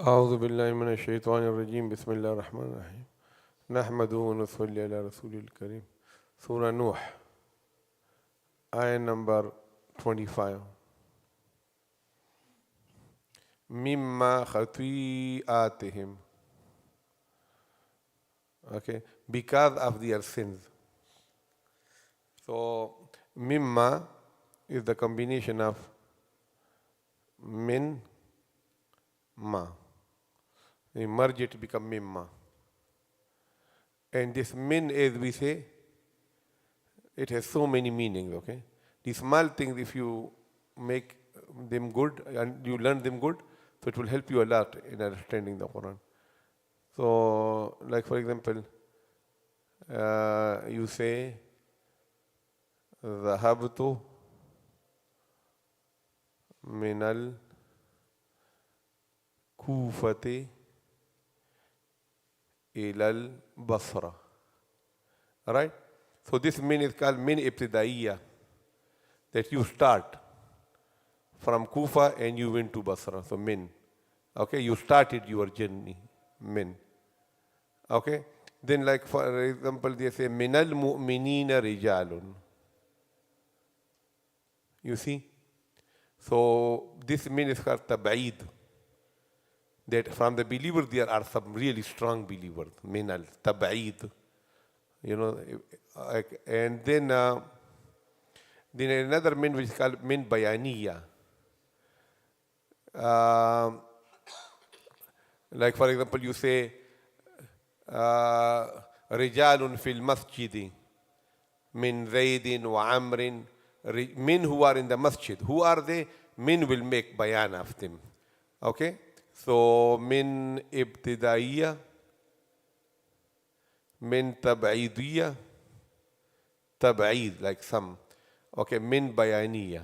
أعوذ بالله من الشيطان الرجيم بسم الله الرحمن الرحيم نحمده ونصلي على رسول الكريم Surah Nuh ayah number 25 مما خطيئاتهم okay because of their sins. So mimma is the combination of min ma. We merge it to become mimma. And this min, as we say, it has so many meanings, okay? These small things, if you make them good and you learn them good, so it will help you a lot in understanding the Quran. So, like for example, you say, ذهبت من الكوفة إلى البصرة. Right? So this min is called min ibtidaiya, that you start from Kufa and you went to Basra. So min. Okay, you started your journey. Min. Okay? Then like for example they say min al-mu'minina rijalun. You see? So this min is called tab'id. That from the believers there are some really strong believers. Min al-tab'id. You know, and then another min which is called min bayaniya. Like for example you say rijalun fil masjidi min zaydin wa amrin. Min who are in the masjid. Who are they? Min will make bayan of them. Okay? So min ibtidaiya, min tab'idiyya, tab'id like some. Okay, min bayaniya.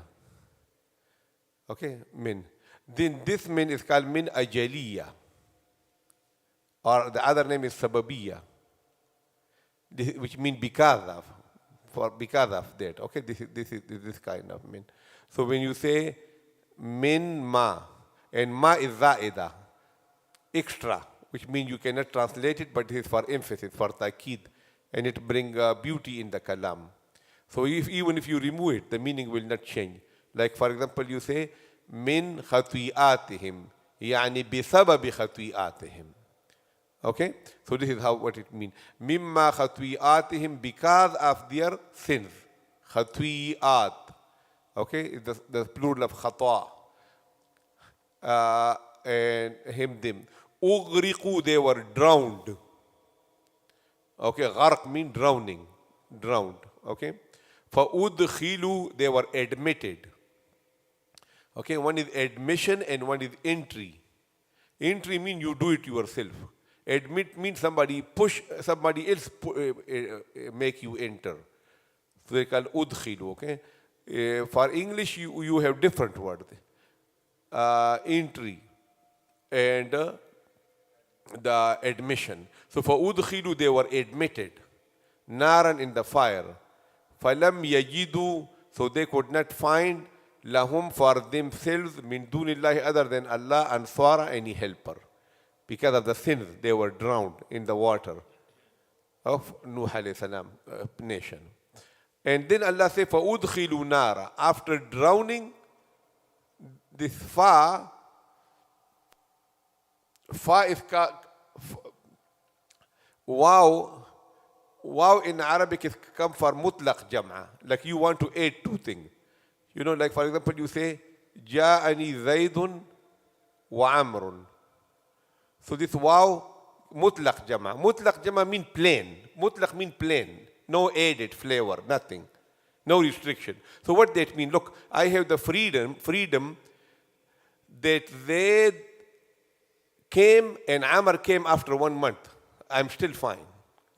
Okay, min. Then this min is called min ajaliya, or the other name is sababiyya, which means because of. Because of that, okay, this is kind of min. So when you say min ma, and ma is za'ida, extra, which means you cannot translate it, but it is for emphasis, for ta'kid, and it brings beauty in the kalam. So even if you remove it, the meaning will not change. Like for example, you say min khati'atihim, yani bisababi khati'atihim. Okay, so this is what it means. Mimma khati'atihim, because of their sins. Khati'at. Okay, it's the plural of khata. And him, them. Ughriqu, they were drowned. Okay, gharq means drowning. Drowned. Okay. Fa'udkhilu, they were admitted. Okay, one is admission and one is entry. Entry means you do it yourself. Admit means somebody else make you enter. So they call udkhilu, okay? For English, you have different words. Entry and the admission. So for udkhilu, they were admitted. Naran, in the fire. Falam yajidu, so they could not find lahum, for themselves, min dunillahi, other than Allah, answara, any helper. Because of the sins, they were drowned in the water of Nuh alayhi salam nation. And then Allah says, فَأُدْخِلُوا نَارًا. After drowning, this fa is wow in Arabic is come for mutlaq jam'a. Like you want to add two things. You know, like for example, you say, جَاءَنِي زَيْدٌ وَعَمْرٌ. So this wow, mutlaq jama. Mutlaq jama mean plain. Mutlaq mean plain. No added flavor, nothing. No restriction. So what that mean? Look, I have the freedom that Zayd came and Amr came after 1 month. I'm still fine.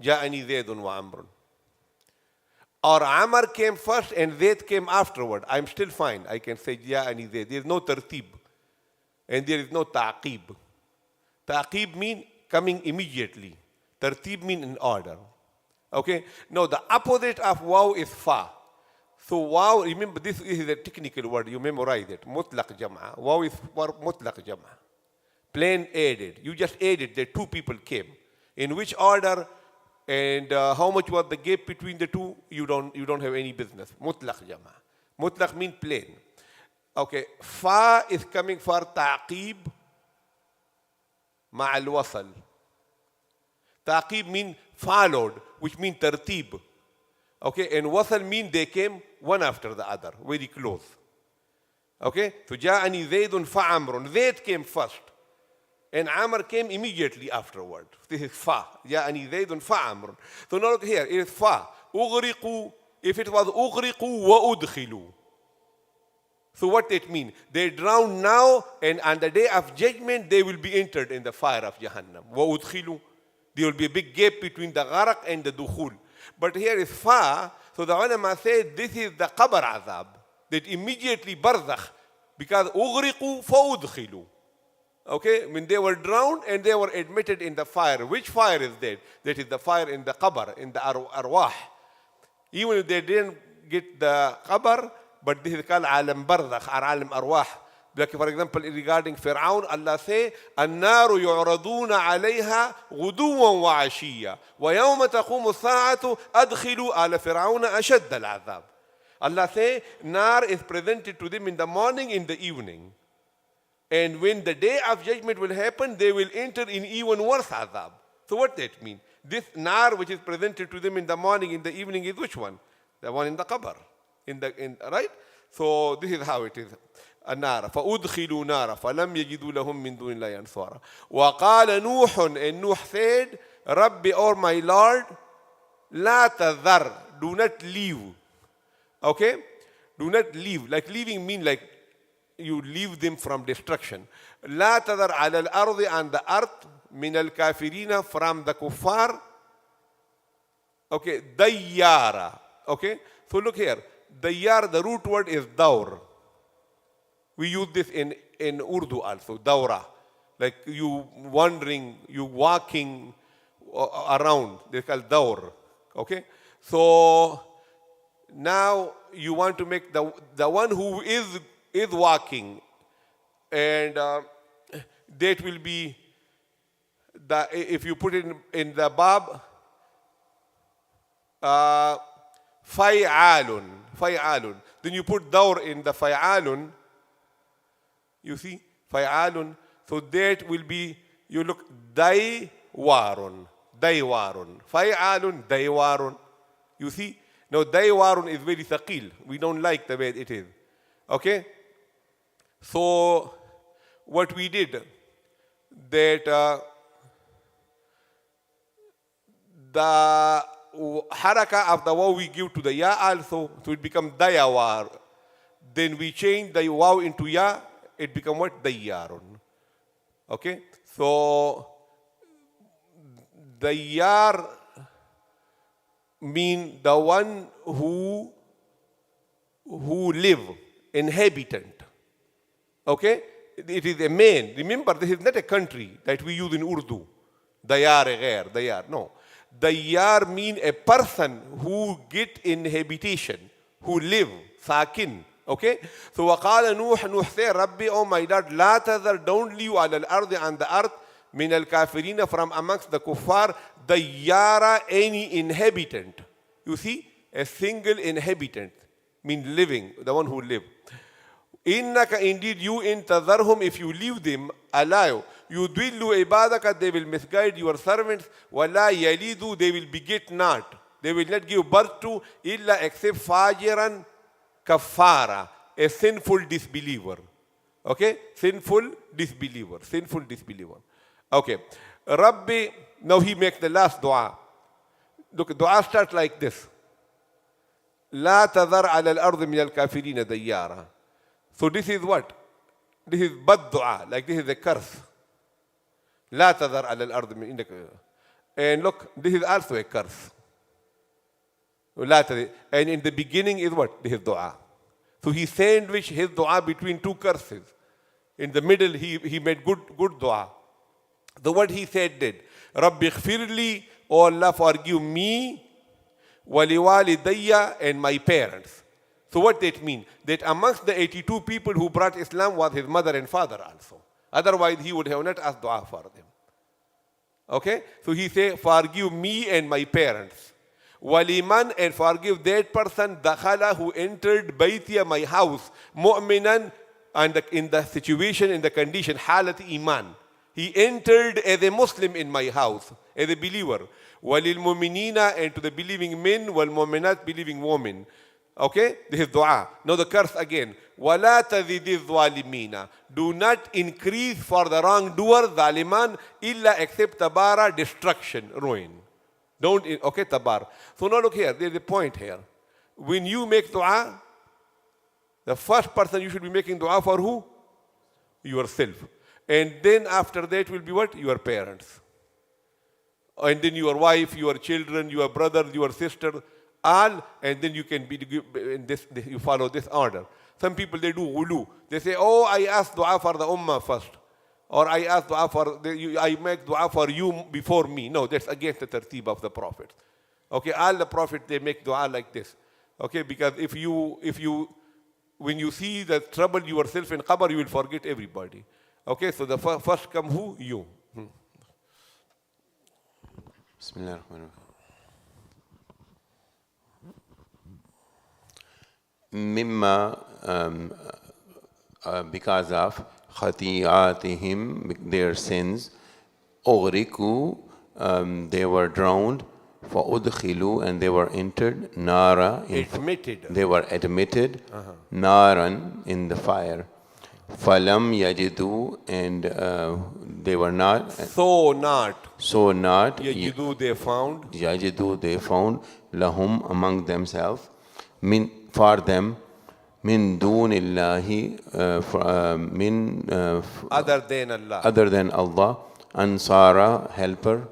Ja'ani Zaydun wa Amrun. Or Amr came first and Zayd came afterward. I'm still fine. I can say Ja'ani Zayd. There is no tartib. And there is no ta'qib. Ta'qib means coming immediately. Tartib means in order. Okay? Now the opposite of wow is fa. So wow, remember this is a technical word. You memorize it. Mutlaq jam'a. Wow is for mutlaq jam'a. Plain aided. You just aided that two people came. In which order and how much was the gap between the two? You don't have any business. Mutlaq jama. Mutlaq means plain. Okay. Fa is coming for ta'qib ma'al wasal. Ta'qib means followed, which means tartib. Okay, and wasal means they came one after the other, very close. Okay, so ja'ani zaydun fa'amrun. Zayd came first, and Amr came immediately afterward. This is fa. Ja'ani zaydun fa'amrun. So now look here, it is fa. Ughriqu, if it was ughriqu wa udkhilu. So what it means? They drown now, and on the day of judgment, they will be entered in the fire of Jahannam. Wa udkhilu. There will be a big gap between the gharaq and the dukhul. But here is fa, so the ulama said this is the qabr azab, that immediately barzakh, because ughriqu fa udkhilu. Okay, when they were drowned and they were admitted in the fire. Which fire is that? That is the fire in the qabr, in the arwah. Even if they didn't get the qabr, but this is called alam barzakh or alam arwah. Like for example, regarding Fir'aun, Allah say, النار يعرضون عليها غدوا وعشيا ويوم تقوم الساعة أدخلوا آل فرعون أشد العذاب. Allah say, nar is presented to them in the morning, in the evening. And when the day of judgment will happen, they will enter in even worse azab. So what that mean? This nar which is presented to them in the morning, in the evening is which one? The one in the qabr. Right? So this is how it is. النار فأدخلوا نارا فلم يجدوا لهم من دون الله أنصارا وقال نوح and Nuh said ربي or my Lord لا تذر, do not leave. Okay, do not leave. Like leaving mean like you leave them from destruction. لا تذر على الأرض, on the earth, من الكافرين, from the kuffar. Okay, ديارا. Okay, so look here, ديار, the root word is daur. We use this in Urdu also, dawra. Like you wandering, you walking around. They call dawr. Okay? So now you want to make the one who is walking, and that will be if you put it in the bab, fay'alun. Then you put dawr in the fay'alun. You see, fay'alun. So that will be, you look, daywarun. Fay'alun, daywarun. You see? Now, daywarun is very thaqil. We don't like the way it is. Okay? So, what we did, that the haraka of the waw we give to the ya also, so it becomes dayawar. Then we change the waw into ya, it becomes what? Dayyarun. Okay? So, dayyar mean the one who live, inhabitant. Okay? It is a man. Remember, this is not a country that we use in Urdu. Dayar ghair, dayar. No. Dayyar mean a person who get in habitation, who live, sakin. Okay? So وقال Nuh said, Rabbi, oh my Lord, لا تذر, don't leave على الأرض, on the earth, من الكافرين, from amongst the kuffar, dayyara, any inhabitant. You see, a single inhabitant, mean living, the one who live. إنك, indeed you, in تذرهم, if you leave them alive, يضلوا عبادك, they will misguide your servants, ولا يلدوا, they will beget not, they will not give birth to, إلا except فاجرا kafara, a sinful disbeliever. Okay? Sinful disbeliever. Okay. Rabbi, now he makes the last dua. Look, dua starts like this. لا تذر على الأرض من الكافرين ديارا. So this is what? This is bad dua, like this is a curse. لا تذر على الأرض من إنك. And look, this is also a curse. And in the beginning is what? His dua. So he sandwiched his dua between two curses. In the middle, he made good dua. So what he said did, Rabbi ighfirli, oh Allah, forgive me, waliwalidayya, and my parents. So what that mean? That amongst the 82 people who brought Islam was his mother and father also. Otherwise, he would have not asked dua for them. Okay? So he say, forgive me and my parents. Waliman, and forgive that person, dakhala, who entered baytiya, my house, mu'minan, and in the situation, in the condition, halat iman. He entered as a Muslim in my house, as a believer. Walil mu'minina, and to the believing men, wal mu'minat, believing women. Okay? This is dua. Now the curse again. وَلَا تَزِدِ الظَّالِمِينَ. Do not increase for the wrongdoer, zaliman, illa except tabara, destruction, ruin. Don't, okay, tabar. So now look here, there's a point here. When you make dua, the first person you should be making dua for who? Yourself. And then after that will be what? Your parents. And then your wife, your children, your brother, your sister, all, and then you can be in this, you follow this order. Some people, they do wudu. They say, oh, I ask dua for the ummah first. Or I ask dua for, I make dua for you before me. No, that's against the tartib of the Prophet. Okay, all the Prophet, they make dua like this. Okay, because if you, when you see the trouble yourself in qabr, you will forget everybody. Okay, so the first come who? You. Bismillah ar-Rahman ar-Rahim. Mimma, because of khati'atihim, their sins, ughriku, they were drowned, fa'udkhilu, and they were entered, nara, they were admitted, naran, in the fire. Falam yajidu, and they were not. So not. Yajidu, they found. Yajidu, they found. Lahum, among themselves. For them. Min dunillahi, other than Allah. Ansara, helper.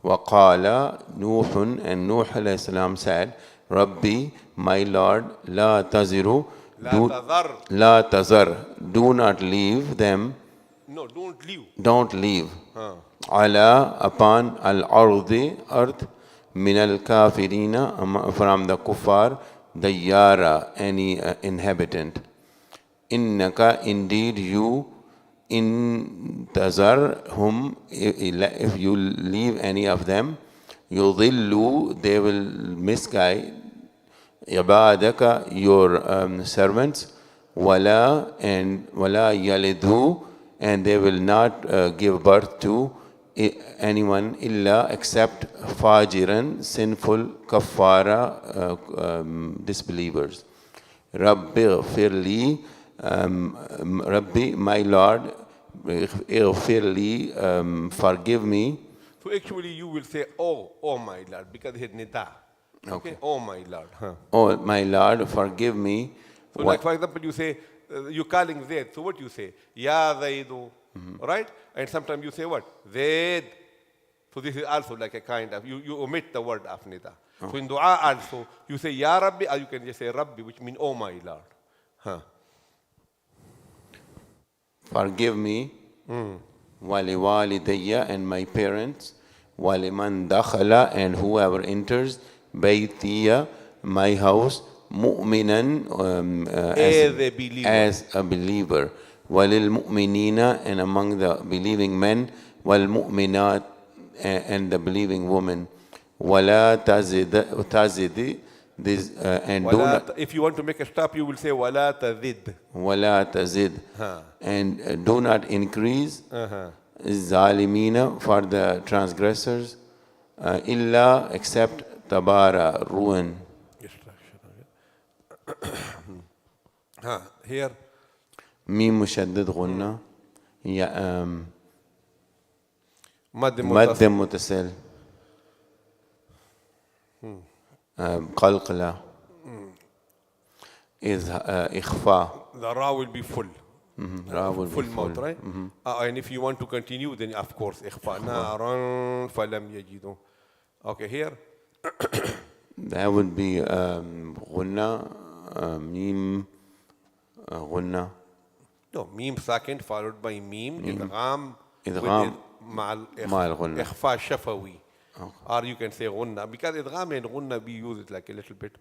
Waqala, Nuhun, and Nuh alayhi salam said, Rabbi, my Lord, la taziru. La tazar, do not leave them. No, don't leave. Ala, upon al-ardi, earth, min al-kafirina, from the kuffar, dayyara, any inhabitant. Innaka, indeed you, in tazarhum, if you leave any of them, yudillu, they will misguide. Ibadaka, your servants, wala yalidu, and they will not give birth to anyone illa except fajiran, sinful, kaffara, disbelievers. Rabbi ghfirli, Rabbi, my Lord, ghfirli, forgive me. So actually you will say, oh my Lord, because it's nida. Okay. Oh my Lord. Oh my Lord, forgive me. So like for example, you say, you're calling Zaid. So what you say? Ya Zaidu. Right? And sometimes you say what? Zaid. So this is also like a kind of, you omit the word of nida. So in dua also, you say Ya Rabbi, or you can just say Rabbi, which means oh my Lord. Forgive me. Wali walidayya, and my parents. Waliman dakhala, and whoever enters. Baytiya, my house, mu'minan, as a believer. Walil mu'minina, and among the believing men. Wal mu'minat, and the believing women. Wala tazid, this, and do not. If you want to make a stop, you will say wala tazid. Wala tazid, and do not increase. Zalimina, for the transgressors. Illa, except tabara, ruin. Here. Mim mushaddid ghunna. Mad mutasil. Qalqala. Is ikhfa. The ra will be full. Ra will full be mouth, right? And if you want to continue, then of course ikhfa. Naran falam yajidu. Okay, here. That would be ghunna, mim, ghunna. No, mim second followed by mim, idgham ma'al ghunna. Ikhfa shafawi. Or you can say ghunna, because idgham and ghunna we use it like a little bit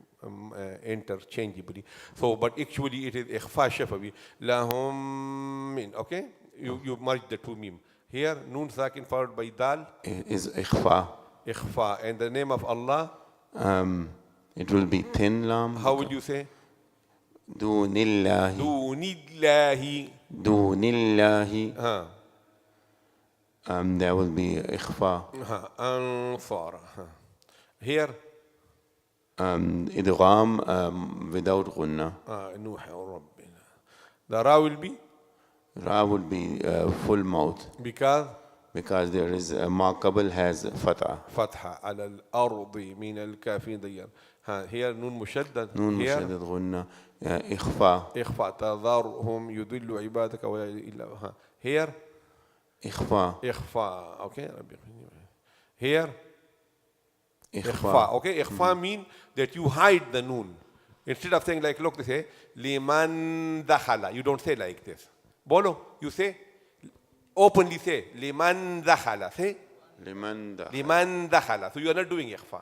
interchangeably. So, but actually it is ikhfa shafawi. Lahum min, okay? You merge the two mim. Here, noon sakin followed by dal. Is ikhfa. Ikhfa. And the name of Allah? It will be thin lam. How would you say? Dunillahi. Dunillahi. Dunillahi. There will be ikhfa. Ansara. Here? Idgham without gunna. The ra will be? Ra will be full mouth. Because? Because there is ma qabl has fatha. Fatha ala al-ardi min al-kafin dayyar. Here noon mushaddad. Noon mushaddad gunna. Ikhfa. Ikhfa. Tadharhum yudillu ibadaka wa illa. Here? Ikhfa. Ikhfa. Okay. Here? Ikhfa. Okay. Ikhfa mean that you hide the noon. Instead of saying like, look, they say, liman dakhala. You don't say like this. Bolo, you say, openly say, liman dakhala. Say, Liman dakhala. So you are not doing ikhfa.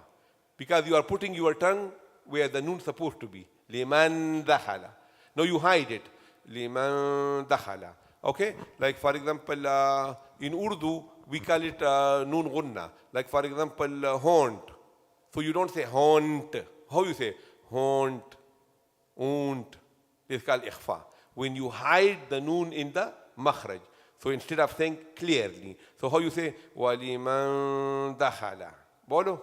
Because you are putting your tongue where the noon is supposed to be. Liman dakhala. No, you hide it. Liman dakhala. Okay? Like for example, in Urdu, we call it noon gunna. Like for example, haunt. So you don't say haunt. How you say? Haunt. Unt. It's called ikhfa. When you hide the noon in the makhraj. So instead of saying clearly. So how you say? Waliman dakhala. Bolo?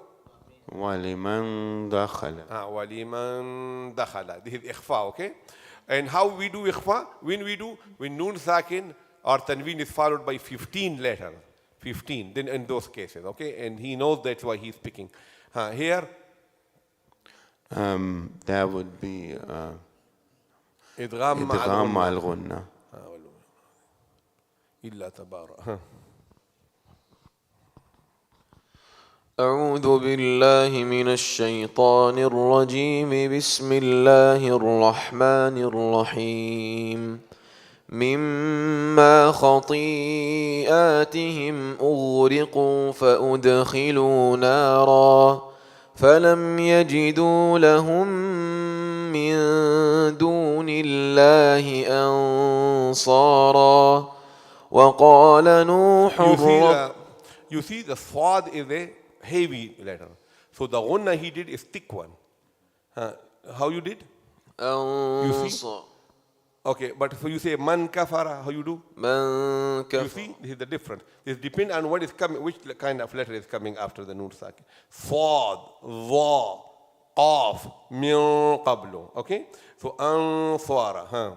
Waliman dakhala. Waliman dakhala. This is ikhfa, okay? And how we do ikhfa? When noon sakin or tanween is followed by 15 letters. 15, then in those cases, okay? And he knows that's why he's speaking. Here? There would be idgham ma'al gunna. Illa tabara. أعوذ بالله من الشيطان الرجيم بسم الله الرحمن الرحيم مما خطيئاتهم أغرقوا فأدخلوا نارا فلم يجدوا لهم من دون الله أنصارا وقال نوح You see the swad is a heavy letter. So the gunna he did is thick one. How you did? You see? Okay, but so you say man kafara, how you do? Man kafara. You see, this is the difference. This depends on what is coming, which kind of letter is coming after the noon sakin. Sad, dha, qaf, min qablu. Okay? So ansara.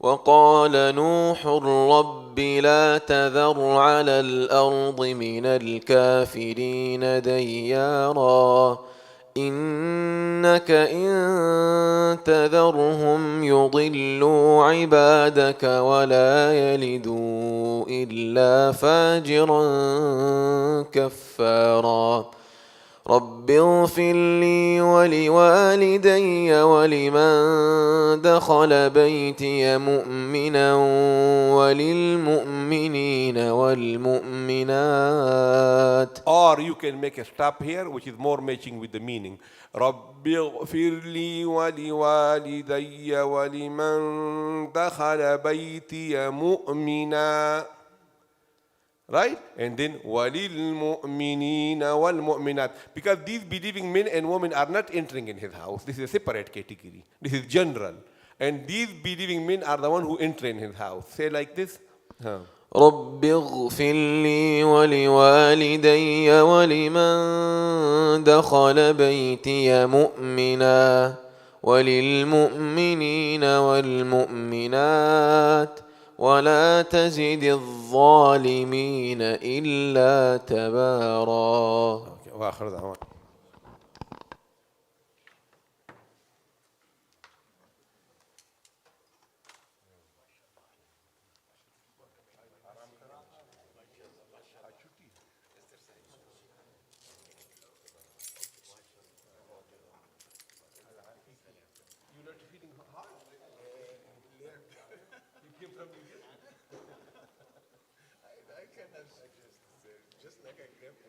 وقال نوح رب لا تذر على الأرض من الكافرين ديارا إنك إن تذرهم يضلوا عبادك ولا يلدوا إلا فاجرا كفارا رب اغفر لي ولوالدي ولمن دخل بيتي مؤمنا وللمؤمنين والمؤمنات. Or you can make a stop here which is more matching with the meaning. رب اغفر لي ولوالدي ولمن دخل بيتي مؤمنا. Right? And then وَلِلْمُؤْمِنِينَ وَالْمُؤْمِنَاتِ. Because these believing men and women are not entering in his house. This is a separate category. This is general. And these believing men are the one who enter in his house. Say like this. رب اغفر لي ولوالدي ولمن دخل بيتي مؤمنا وللمؤمنين والمؤمنات ولا تزد الظالمين إلا تبارا. وآخر دعوانا. Just like I grabbed